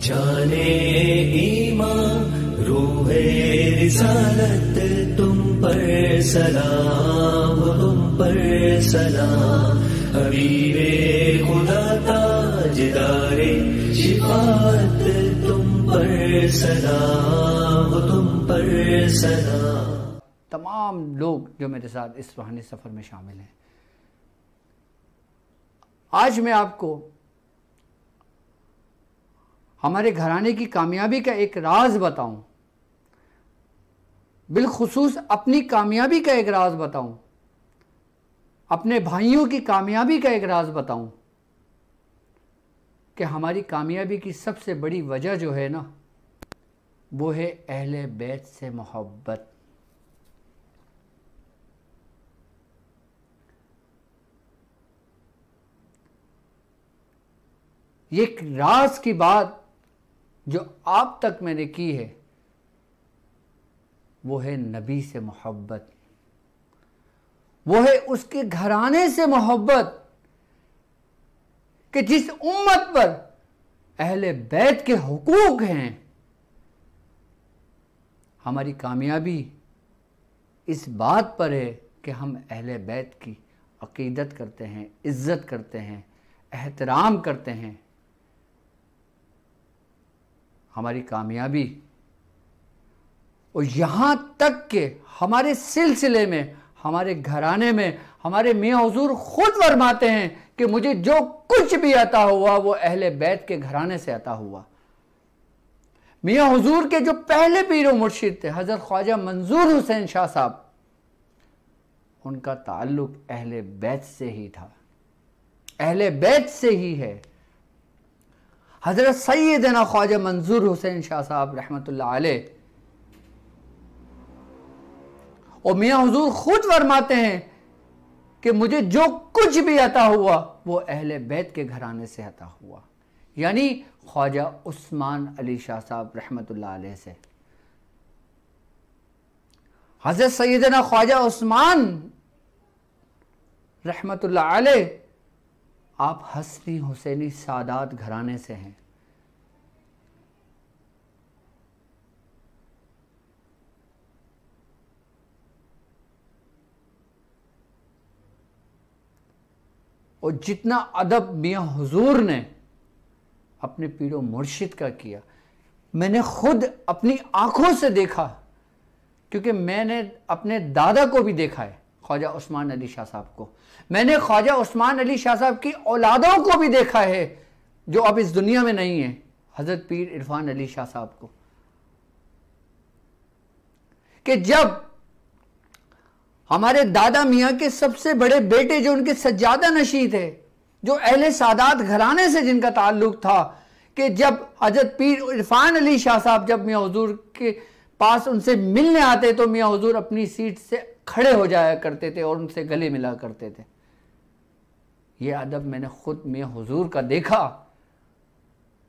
जाने ईमान रूहे रिसालत तुम पर सलाम, तुम पर सलाम। हबीबे खुदा ताजदारे शिफात तुम पर सलाम, तुम पर सलाम। तमाम लोग जो मेरे साथ इस रूहानी सफ़र में शामिल हैं, आज मैं आपको हमारे घराने की कामयाबी का एक राज बताऊं, बिलखुसूस अपनी कामयाबी का एक राज बताऊं, अपने भाइयों की कामयाबी का एक राज बताऊं कि हमारी कामयाबी की सबसे बड़ी वजह जो है ना, वो है अहले बैत से मोहब्बत। ये एक राज की बात जो आप तक मैंने की है, वो है नबी से मोहब्बत, वो है उसके घराने से मोहब्बत कि जिस उम्मत पर अहले बैत के हुकूक हैं। हमारी कामयाबी इस बात पर है कि हम अहले बैत की अकीदत करते हैं, इज्जत करते हैं, एहतराम करते हैं। हमारी कामयाबी, और यहाँ तक कि हमारे सिलसिले में, हमारे घराने में हमारे मियाँ हुजूर खुद फरमाते हैं कि मुझे जो कुछ भी अता हुआ वो अहले बैत के घराने से अता हुआ। मियाँ हुजूर के जो पहले पीर व मुर्शिद थे हज़रत ख्वाजा मंजूर हुसैन शाह साहब, उनका ताल्लुक अहले बैत से ही था, अहले बैत से ही है। हज़रत सैयदना ख्वाजा मंजूर हुसैन शाह साहब रहमतुल्लाह अलैह, और मियाँ हुजूर खुद फरमाते हैं कि मुझे जो कुछ भी अता हुआ वो अहले बैत के घराने से अता हुआ, यानी ख्वाजा उस्मान अली शाह साहब रहमतुल्लाह अलैह से। हज़रत सैयदना ख्वाजा उस्मान रहमतुल्लाह अलैह, आप हसनी हुसैनी सादात घराने से हैं। और जितना अदब मियाँ हुजूर ने अपने पीरो मुर्शिद का किया, मैंने खुद अपनी आंखों से देखा, क्योंकि मैंने अपने दादा को भी देखा है, ख्वाजा उस्मान अली शाह साहब को। मैंने ख्वाजा उस्मान अली शाह साहब की औलादों को भी देखा है जो अब इस दुनिया में नहीं है, हज़रत पीर इरफान अली शाह साहब को, कि जब हमारे दादा मियाँ के सबसे बड़े बेटे जो उनके सज्जादा नशी थे, जो अहले सादात घराने से जिनका ताल्लुक था, कि जब हज़रत पीर इरफान अली शाह साहब जब मियाँ हुजूर के पास उनसे मिलने आते तो मियाँ हुजूर अपनी सीट से खड़े हो जाया करते थे और उनसे गले मिला करते थे। ये अदब मैंने खुद मियाँ हुजूर का देखा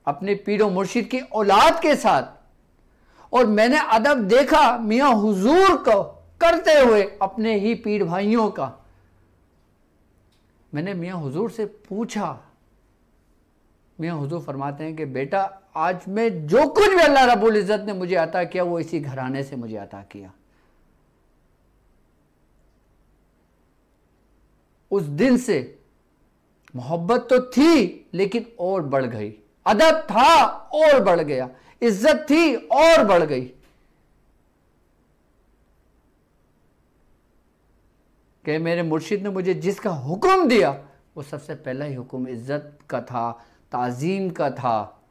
अपने पीरो मुर्शिद की औलाद के साथ, और मैंने अदब देखा मियाँ हुजूर को करते हुए अपने ही पीर भाइयों का। मैंने मियाँ हुजूर से पूछा, मियाँ हुजूर फरमाते हैं कि बेटा, आज मैं जो कुछ भी अल्लाह रब्बुल इज़्ज़त ने मुझे अता किया वो इसी घराने से मुझे अता किया। उस दिन से मोहब्बत तो थी लेकिन और बढ़ गई, अदब था और बढ़ गया, इज्जत थी और बढ़ गई, कि मेरे मुर्शिद ने मुझे जिसका हुक्म दिया वो सबसे पहला ही हुक्म इज्जत का था, ताज़ीम का था,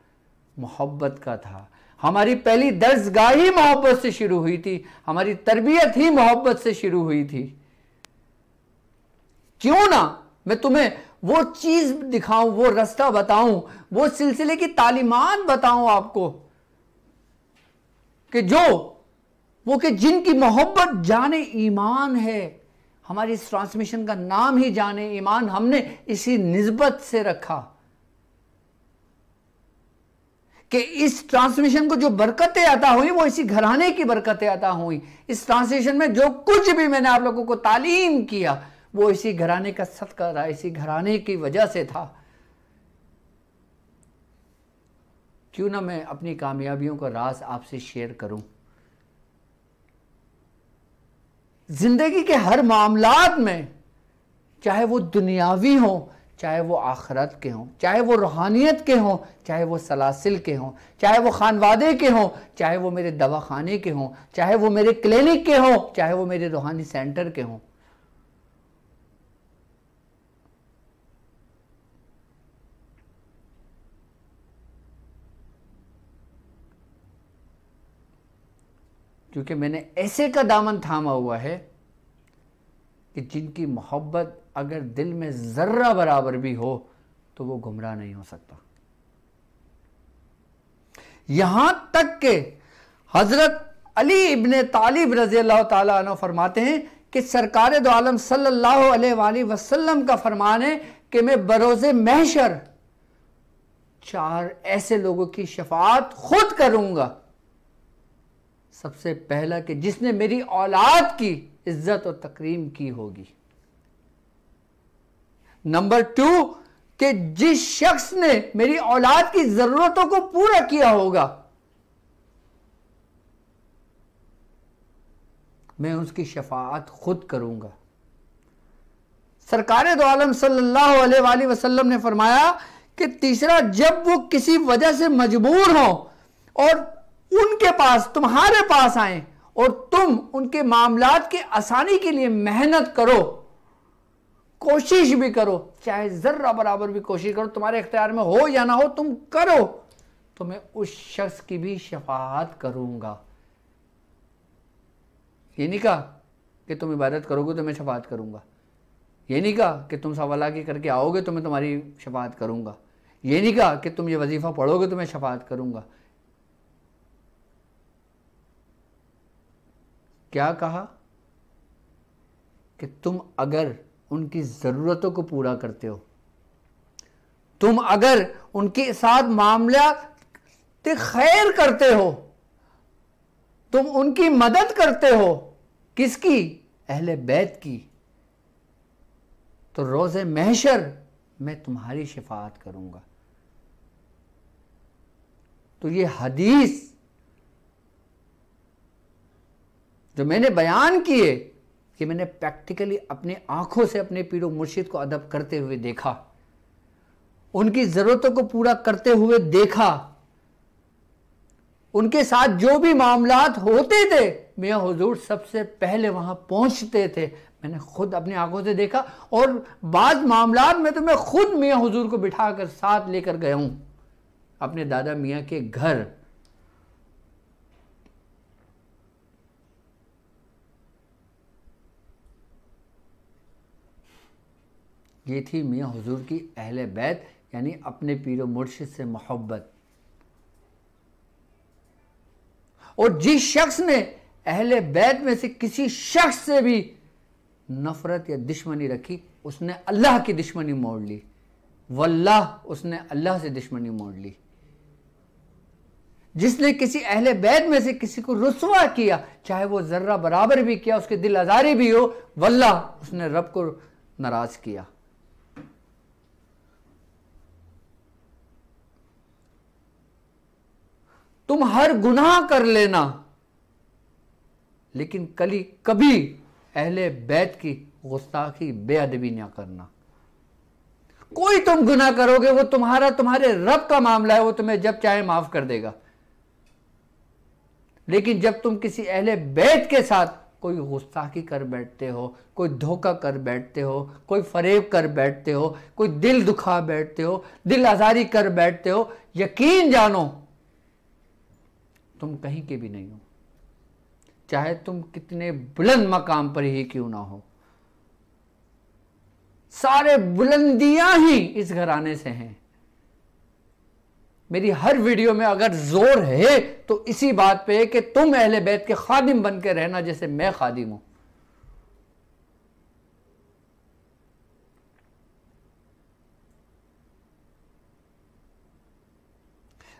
मोहब्बत का था। हमारी पहली दर्सगाह ही मोहब्बत से शुरू हुई थी, हमारी तरबियत ही मोहब्बत से शुरू हुई थी। क्यों ना मैं तुम्हें वो चीज दिखाऊं, वो रास्ता बताऊं, वो सिलसिले की तालीमात बताऊं आपको, कि जो वो कि जिनकी मोहब्बत जाने ईमान है। हमारी इस ट्रांसमिशन का नाम ही जाने ईमान हमने इसी निस्बत से रखा कि इस ट्रांसमिशन को जो बरकतें अता हुई वो इसी घराने की बरकतें अता हुई। इस ट्रांसमिशन में जो कुछ भी मैंने आप लोगों को तालीम किया वो इसी घराने का सदका रहा, इसी घराने की वजह से था। क्यों ना मैं अपनी कामयाबियों का राज आपसे शेयर करूं। जिंदगी के हर मामलात में, चाहे वो दुनियावी हो, चाहे वो आखिरत के हों, चाहे वो रूहानियत के हों, चाहे वो सलासिल के हों, चाहे वो खानवादे के हों, चाहे वो मेरे दवाखाने के हों, चाहे वो मेरे क्लिनिक के हों, चाहे वो मेरे रूहानी सेंटर के हों, क्योंकि मैंने ऐसे का दामन थामा हुआ है कि जिनकी मोहब्बत अगर दिल में जर्रा बराबर भी हो तो वो गुमराह नहीं हो सकता। यहां तक कि हजरत अली इब्ने तालिब रज़ी अल्लाह ताला अन्हु फरमाते हैं कि सरकार दो आलम सल्लल्लाहु अलैहि वसल्लम का फरमान है कि मैं बरोज़े महशर 4 ऐसे लोगों की शफाअत खुद करूंगा। सबसे पहला कि जिसने मेरी औलाद की इज्जत और तकरीम की होगी। नंबर 2 कि जिस शख्स ने मेरी औलाद की जरूरतों को पूरा किया होगा, मैं उसकी शफाअत खुद करूंगा। सरकार दो आलम सल्लल्लाहु अलैहि वसल्लम ने फरमाया कि तीसरा, जब वो किसी वजह से मजबूर हो और उनके पास, तुम्हारे पास आए और तुम उनके मामलात की आसानी के लिए मेहनत करो, कोशिश भी करो, चाहे जर्रा बराबर भी कोशिश करो, तुम्हारे इख्तियार में हो या ना हो, तुम करो, तो मैं उस शख्स की भी शफाअत करूंगा। ये नहीं कहा कि तुम इबादत करोगे तो मैं शफाअत करूंगा। ये नहीं कहा कि तुम सवालाकी करके आओगे तो मैं तुम्हारी शफाअत करूंगा। ये नहीं कहा कि तुम ये वजीफा पढ़ोगे तो मैं शफाअत करूंगा। क्या कहा कि तुम अगर उनकी ज़रूरतों को पूरा करते हो, तुम अगर उनके साथ मामला खैर करते हो, तुम उनकी मदद करते हो, किसकी? अहले बैत की, तो रोज़े महशर मैं तुम्हारी शफाअत करूंगा। तो ये हदीस जो मैंने बयान किए कि मैंने प्रैक्टिकली अपने आंखों से अपने पीरो मुर्शिद को अदब करते हुए देखा, उनकी जरूरतों को पूरा करते हुए देखा, उनके साथ जो भी मामलात होते थे मियां हुजूर सबसे पहले वहां पहुंचते थे। मैंने खुद अपनी आंखों से देखा और बाद मामलात में तो मैं खुद मियां हुजूर को बिठाकर साथ लेकर गया हूं अपने दादा मियां के घर। ये थी मियां हुजूर की अहले बैत, यानी अपने पीरो मुर्शिद से मोहब्बत। और जिस शख्स ने अहले बैत में से किसी शख्स से भी नफरत या दुश्मनी रखी, उसने अल्लाह की दुश्मनी मोड़ ली। वल्लाह, उसने अल्लाह से दुश्मनी मोड़ ली। जिसने किसी अहले बैत में से किसी को रुसवा किया, चाहे वो जर्रा बराबर भी किया, उसके दिल आजारी भी हो, वल्लाह उसने रब को नाराज किया। तुम हर गुनाह कर लेना, लेकिन कभी अहले बैत की गुस्ताखी बेअदबी ना करना। कोई तुम गुनाह करोगे वो तुम्हारे रब का मामला है, वो तुम्हें जब चाहे माफ कर देगा। लेकिन जब तुम किसी अहले बैत के साथ कोई गुस्ताखी कर बैठते हो, कोई धोखा कर बैठते हो, कोई फरेब कर बैठते हो, कोई दिल दुखा बैठते हो, दिल आजारी कर बैठते हो, यकीन जानो तुम कहीं के भी नहीं हो, चाहे तुम कितने बुलंद मकाम पर ही क्यों ना हो। सारे बुलंदियां ही इस घराने से हैं। मेरी हर वीडियो में अगर जोर है तो इसी बात पे है कि तुम अहले बैत के खादिम बन के रहना जैसे मैं खादिम हूं।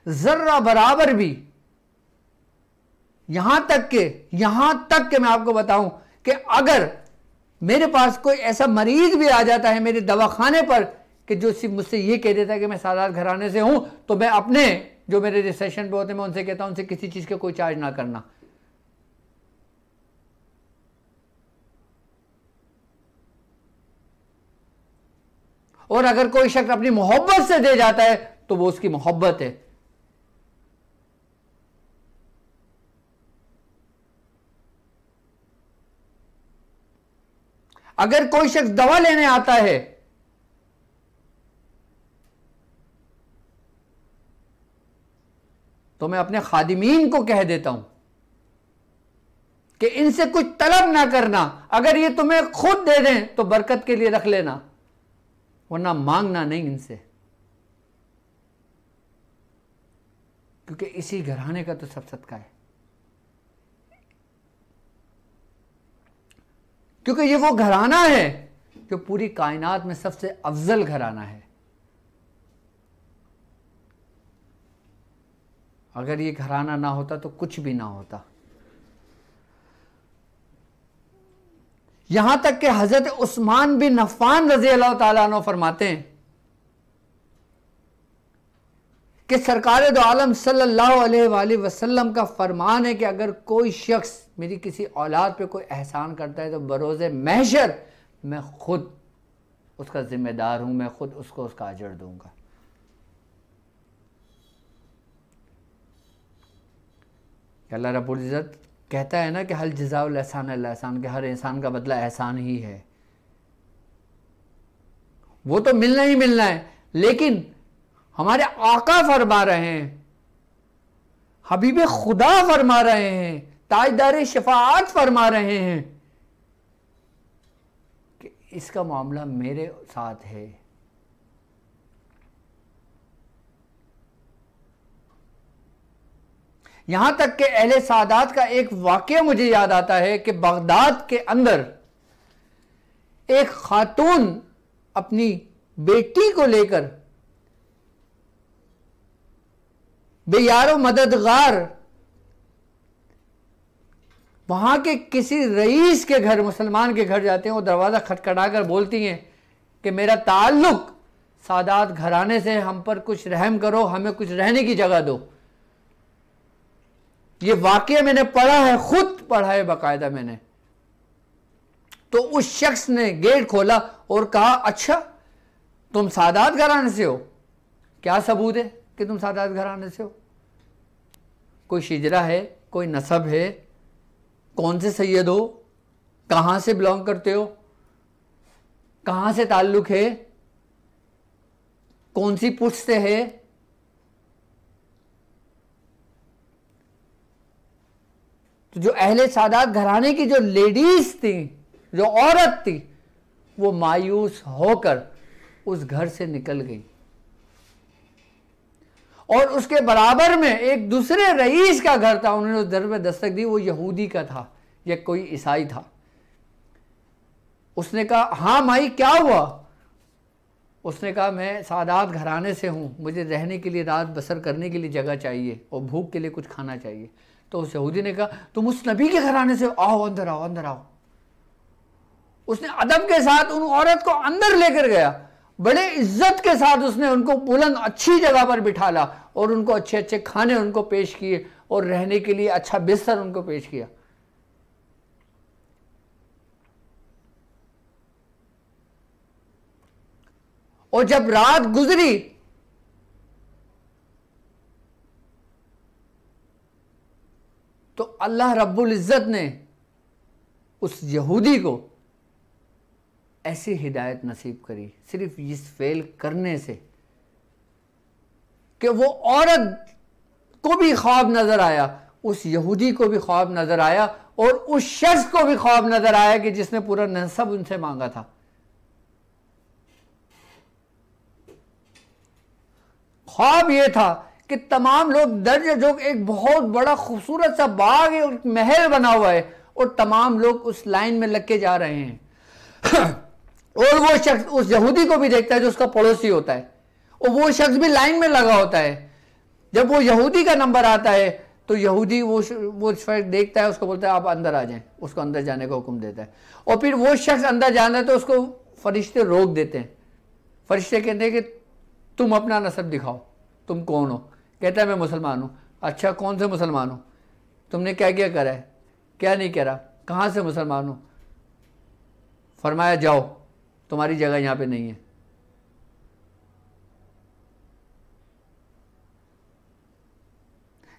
जर्रा बराबर भी, यहां तक के मैं आपको बताऊं कि अगर मेरे पास कोई ऐसा मरीज भी आ जाता है मेरे दवाखाने पर कि जो सिर्फ मुझसे ये कह देता है कि मैं सादात घराने से हूं, तो मैं अपने जो मेरे रिसेशन पे होते हैं मैं उनसे कहता हूं उनसे किसी चीज का कोई चार्ज ना करना। और अगर कोई शख्स अपनी मोहब्बत से दे जाता है तो वो उसकी मोहब्बत है। अगर कोई शख्स दवा लेने आता है तो मैं अपने खादिमीन को कह देता हूं कि इनसे कुछ तलब ना करना, अगर ये तुम्हें खुद दे दें तो बरकत के लिए रख लेना, वरना मांगना नहीं इनसे, क्योंकि इसी घराने का तो सब सदका है। क्योंकि ये वो घराना है जो पूरी कायनात में सबसे अफजल घराना है। अगर ये घराना ना होता तो कुछ भी ना होता। यहां तक कि हजरत उस्मान बिन अफ़्फ़ान रज़ी अल्लाह ताला अन्हु फरमाते हैं कि सरकार दो आलम सल्लल्लाहु अलैहि वसल्लम का फरमान है कि अगर कोई शख्स मेरी किसी औलाद पे कोई एहसान करता है तो बरोज़े महशर मैं खुद उसका जिम्मेदार हूं, मैं खुद उसको उसका अजर दूंगा। अल्लाह रब्बुल इज़्ज़त कहता है ना कि हल जज़ाउल एहसान इल्ला एहसान, के हर एहसान का बदला एहसान ही है। वो तो मिलना ही मिलना है, लेकिन हमारे आका फरमा रहे हैं, हबीब खुदा फरमा रहे हैं, ताजदार शफाअत फरमा रहे हैं कि इसका मामला मेरे साथ है। यहां तक कि अहले सादात का एक वाकया मुझे याद आता है कि बगदाद के अंदर एक खातून अपनी बेटी को लेकर बेयारो मददगार वहां के किसी रईस के घर, मुसलमान के घर जाते हैं। वो दरवाजा खटखटाकर बोलती हैं कि मेरा ताल्लुक सादात घराने से, हम पर कुछ रहम करो, हमें कुछ रहने की जगह दो। ये वाकया मैंने पढ़ा है, खुद पढ़ा है बाकायदा मैंने। तो उस शख्स ने गेट खोला और कहा, अच्छा तुम सादात घराने से हो, क्या सबूत है कि तुम सादात घराने से हो? कोई शिजरा है, कोई नसब है, कौन से सैयद हो, कहां से बिलोंग करते हो, कहां से ताल्लुक है, कौन सी पुष्ट से है? तो जो अहले सादात घराने की जो लेडीज थी, जो औरत थी, वो मायूस होकर उस घर से निकल गई। और उसके बराबर में एक दूसरे रईस का घर था, उन्होंने उस दर पे दस्तक दी। वो यहूदी का था या कोई ईसाई था। उसने कहा, हाँ माई क्या हुआ? उसने कहा, मैं सादात घराने से हूँ, मुझे रहने के लिए, रात बसर करने के लिए जगह चाहिए और भूख के लिए कुछ खाना चाहिए। तो उस यहूदी ने कहा, तुम उस नबी के घराने से, आओ अंदर आओ, अंदर आओ। उसने अदब के साथ उन औरत को अंदर लेकर गया, बड़े इज्जत के साथ उसने उनको बुलंद अच्छी जगह पर बिठाला और उनको अच्छे अच्छे खाने उनको पेश किए और रहने के लिए अच्छा बिस्तर उनको पेश किया। और जब रात गुजरी तो अल्लाह रब्बुल इज्जत ने उस यहूदी को ऐसी हिदायत नसीब करी, सिर्फ इस फेल करने से कि वो औरत को भी ख्वाब नजर आया, उस यहूदी को भी ख्वाब नजर आया और उस शख्स को भी ख्वाब नजर आया कि जिसने पूरा नसब उनसे मांगा था। ख्वाब ये था कि तमाम लोग दर्ज जो एक बहुत बड़ा खूबसूरत सा बाग है और महल बना हुआ है और तमाम लोग उस लाइन में लग के जा रहे हैं और वो शख्स उस यहूदी को भी देखता है जो उसका पड़ोसी होता है और वो शख्स भी लाइन में लगा होता है। जब वो यहूदी का नंबर आता है तो यहूदी वो शख्स देखता है, उसको बोलता है आप अंदर आ जाएं, उसको अंदर जाने का हुक्म देता है। और फिर वो शख्स अंदर जाना है तो उसको फरिश्ते रोक देते हैं। फरिश्ते कहते हैं कि तुम अपना नसब दिखाओ, तुम कौन हो, कहता है मैं मुसलमान हूं। अच्छा, कौन से मुसलमान हो? तुमने क्या क्या करा है? क्या नहीं करा? कहां से मुसलमान हो? फरमाया जाओ, तुम्हारी जगह यहां पे नहीं है।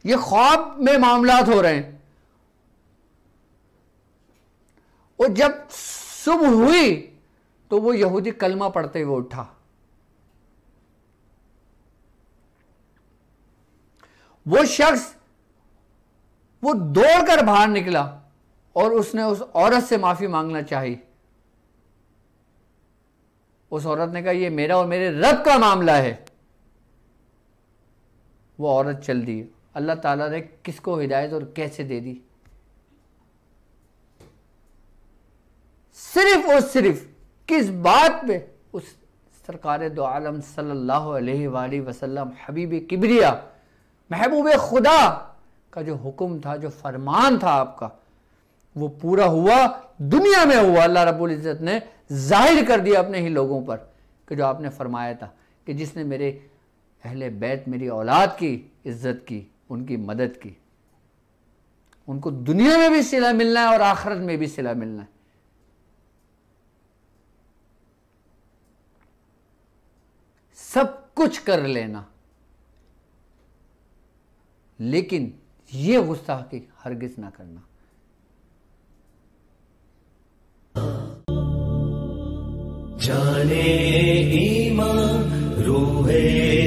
ये ख्वाब में मामलात हो रहे हैं। और जब सुबह हुई तो वो यहूदी कलमा पढ़ते हुए उठा। वो शख्स वो दौड़कर बाहर निकला और उसने उस औरत से माफी मांगना चाही। उस औरत ने कहा ये मेरा और मेरे रब का मामला है। वो औरत चल दी। अल्लाह ताला ने किसको हिदायत और कैसे दे दी? सिर्फ और सिर्फ किस बात पे? उस सरकार दो आलम सल्लल्लाहु अलैहि वसल्लम हबीब किबरिया महबूब खुदा का जो हुक्म था, जो फरमान था आपका, वो पूरा हुआ, दुनिया में हुआ। अल्लाह रब्बुल इज्जत ने जाहिर कर दिया अपने ही लोगों पर कि जो आपने फरमाया था कि जिसने मेरे अहले बैत, मेरी औलाद की इज्जत की, उनकी मदद की, उनको दुनिया में भी सिला मिलना है और आखिरत में भी सिला मिलना है। सब कुछ कर लेना, लेकिन ये गुस्ताखी हरगिज ना करना। जाने ईमान रूहे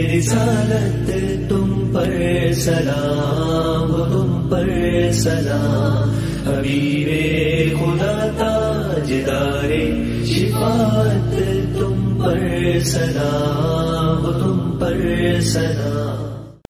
रिसालत तुम पर सलाम, तुम पर सलाम। हबीबे खुदा ताजदारे शिफात तुम पर सलाम, तुम पर सलाम।